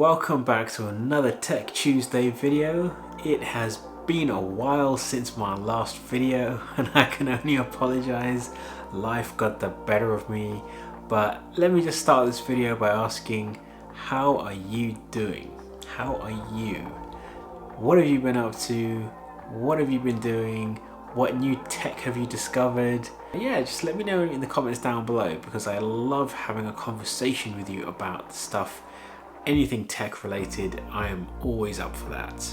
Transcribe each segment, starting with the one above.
welcome back to another Tech Tuesday video. It has been a while since my last video and I can only apologize. Life got the better of me. But let me just start this video by asking, how are you doing? How are you? What have you been up to? What have you been doing? What new tech have you discovered? Yeah, just let me know in the comments down below because I love having a conversation with you about stuff. Anything tech related, I am always up for that.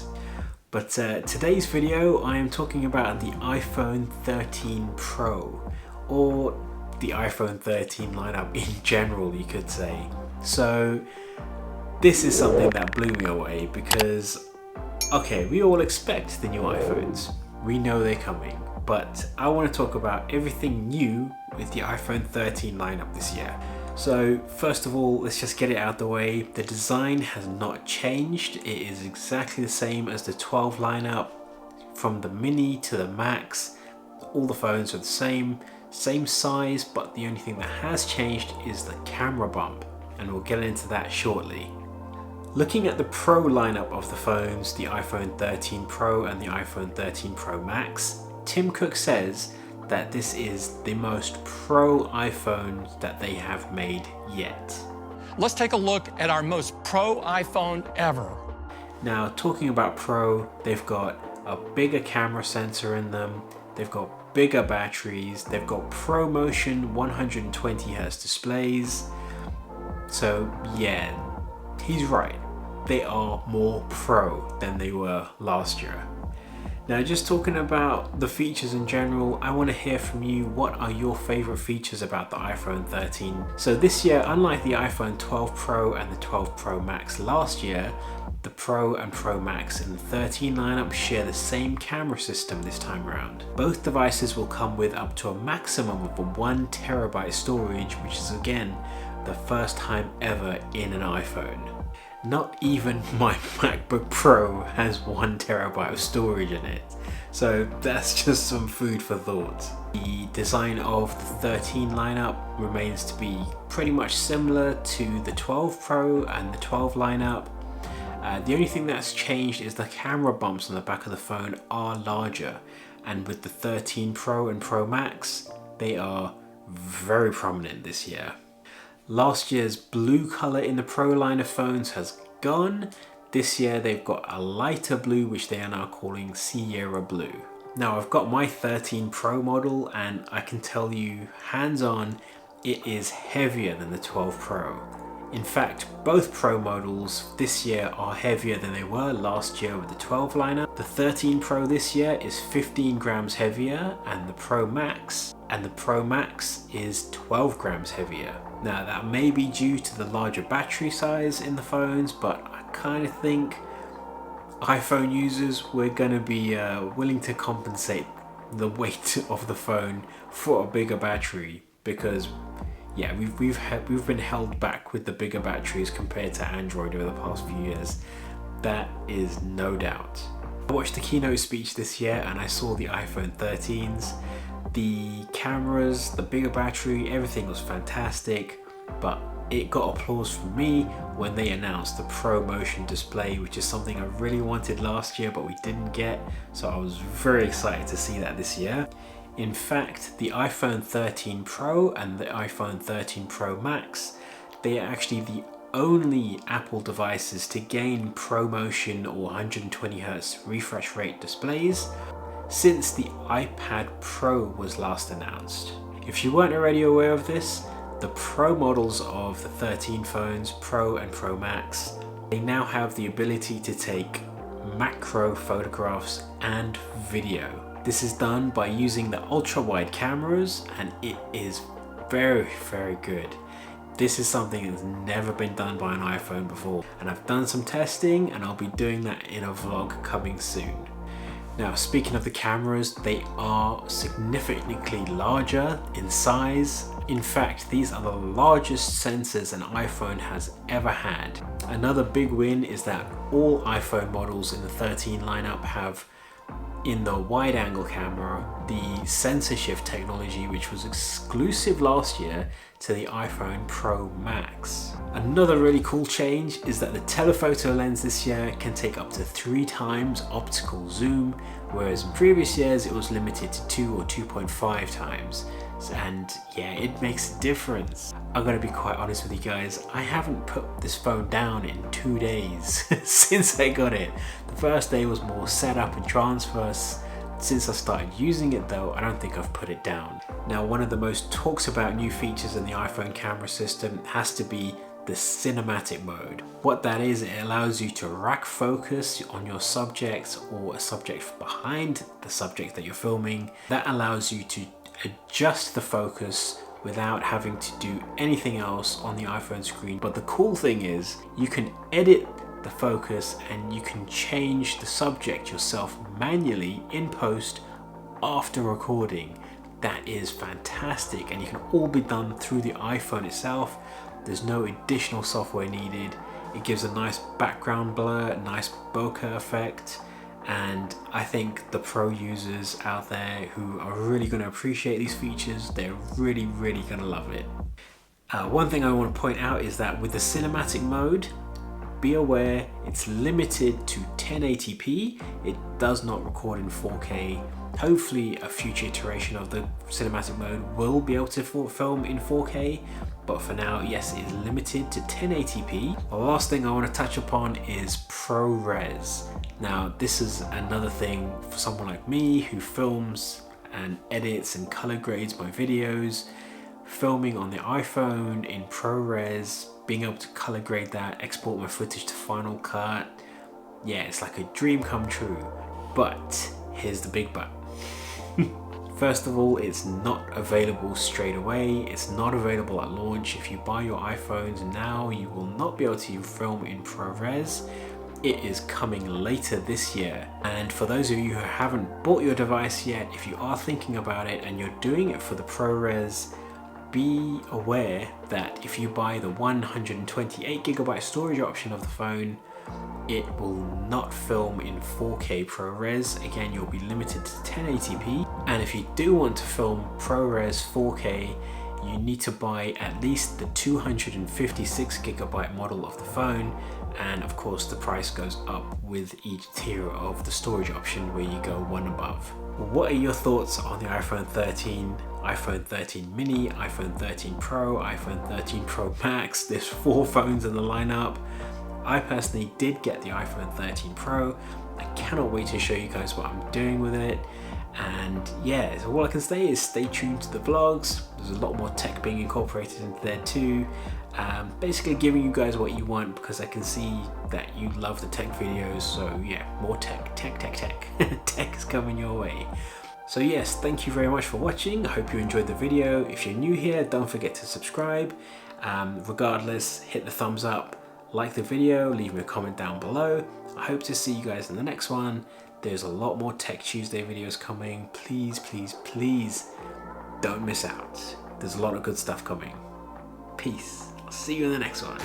But today's video, I am talking about the iPhone 13 Pro, or the iPhone 13 lineup in general, you could say. So this is something that blew me away because, okay, we all expect the new iPhones. We know they're coming, but I want to talk about everything new with the iPhone 13 lineup this year. So first of all, let's just get it out the way. The design has not changed. It is exactly the same as the 12 lineup. From the mini to the max, all the phones are the same size, but the only thing that has changed is the camera bump, and we'll get into that shortly. Looking at the Pro lineup of the phones, the iPhone 13 Pro and the iPhone 13 Pro Max, Tim Cook says that this is the most pro iPhone that they have made yet. Let's take a look at our most pro iPhone ever. Now, talking about pro, they've got a bigger camera sensor in them, they've got bigger batteries, they've got ProMotion 120Hz displays. So yeah, he's right. They are more pro than they were last year. Now, just talking about the features in general, I want to hear from you. What are your favorite features about the iPhone 13? So this year, unlike the iPhone 12 Pro and the 12 Pro Max last year, the Pro and Pro Max in the 13 lineup share the same camera system this time around. Both devices will come with up to a maximum of a 1 terabyte storage, which is again the first time ever in an iPhone. Not even my MacBook Pro has 1 terabyte of storage in it. So that's just some food for thought. The design of the 13 lineup remains to be pretty much similar to the 12 Pro and the 12 lineup. The only thing that's changed is the camera bumps on the back of the phone are larger. And with the 13 Pro and Pro Max, they are very prominent this year. Last year's blue color in the Pro line of phones has gone. This year they've got a lighter blue, which they are now calling Sierra Blue. Now, I've got my 13 Pro model and I can tell you hands-on, it is heavier than the 12 Pro. In fact, both Pro models this year are heavier than they were last year with the 12 lineup. The 13 Pro this year is 15 grams heavier and the Pro Max is 12 grams heavier. Now, that may be due to the larger battery size in the phones, but I kind of think iPhone users, we're going to be willing to compensate the weight of the phone for a bigger battery because yeah, we've been held back with the bigger batteries compared to Android over the past few years. That is no doubt. I watched the keynote speech this year and I saw the iPhone 13s. The cameras, the bigger battery, everything was fantastic, but it got applause from me when they announced the ProMotion display, which is something I really wanted last year but we didn't get, so I was very excited to see that this year. In fact, the iPhone 13 Pro and the iPhone 13 Pro Max, they are actually the only Apple devices to gain ProMotion or 120Hz refresh rate displays since the iPad Pro was last announced. If you weren't already aware of this, the Pro models of the 13 phones, Pro and Pro Max, they now have the ability to take macro photographs and video. This is done by using the ultra-wide cameras and it is very, very good. This is something that's never been done by an iPhone before, and I've done some testing and I'll be doing that in a vlog coming soon. Now, speaking of the cameras, they are significantly larger in size. In fact, these are the largest sensors an iPhone has ever had. Another big win is that all iPhone models in the 13 lineup have in the wide angle camera, the sensor shift technology, which was exclusive last year to the iPhone Pro Max. Another really cool change is that the telephoto lens this year can take up to 3 times optical zoom, whereas in previous years it was limited to 2 or 2.5 times. And yeah, it makes a difference. I'm gonna be quite honest with you guys, I haven't put this phone down in 2 days since I got it. The first day was more setup and transfers. Since I started using it though, I don't think I've put it down. Now, one of the most talked about new features in the iPhone camera system has to be the cinematic mode. What that is, it allows you to rack focus on your subject or a subject behind the subject that you're filming. That allows you to adjust the focus without having to do anything else on the iPhone screen. But the cool thing is you can edit the focus and you can change the subject yourself manually in post after recording. That is fantastic, and you can all be done through the iPhone itself. There's no additional software needed. It gives a nice background blur, a nice bokeh effect, and I think the pro users out there who are really going to appreciate these features, they're really going to love it. One thing I want to point out is that with the cinematic mode, be aware it's limited to 1080p. It does not record in 4K. Hopefully a future iteration of the cinematic mode will be able to film in 4K, but for now, yes, it is limited to 1080p. The last thing I want to touch upon is ProRes. Now, this is another thing for someone like me who films and edits and color grades my videos. Filming on the iPhone in ProRes, being able to color grade that, export my footage to Final Cut, yeah, it's like a dream come true. But here's the big but. First of all, it's not available straight away. It's not available at launch. If you buy your iPhones now, you will not be able to film in ProRes. It is coming later this year. And for those of you who haven't bought your device yet, if you are thinking about it and you're doing it for the ProRes, be aware that if you buy the 128GB storage option of the phone, it will not film in 4K ProRes. Again, you'll be limited to 1080p. And if you do want to film ProRes 4K, you need to buy at least the 256GB model of the phone. And of course, the price goes up with each tier of the storage option where you go one above. What are your thoughts on the iPhone 13, iPhone 13 mini, iPhone 13 Pro, iPhone 13 Pro Max? There's 4 phones in the lineup. I personally did get the iPhone 13 Pro. I cannot wait to show you guys what I'm doing with it. And yeah, so all I can say is stay tuned to the vlogs. There's a lot more tech being incorporated into there too. Basically giving you guys what you want, because I can see that you love the tech videos. So yeah, more tech. Tech is coming your way. So yes, thank you very much for watching. I hope you enjoyed the video. If you're new here, don't forget to subscribe. Regardless, hit the thumbs up, like the video, leave me a comment down below. I hope to see you guys in the next one. There's a lot more Tech Tuesday videos coming. Please don't miss out. There's a lot of good stuff coming. Peace. I'll see you in the next one.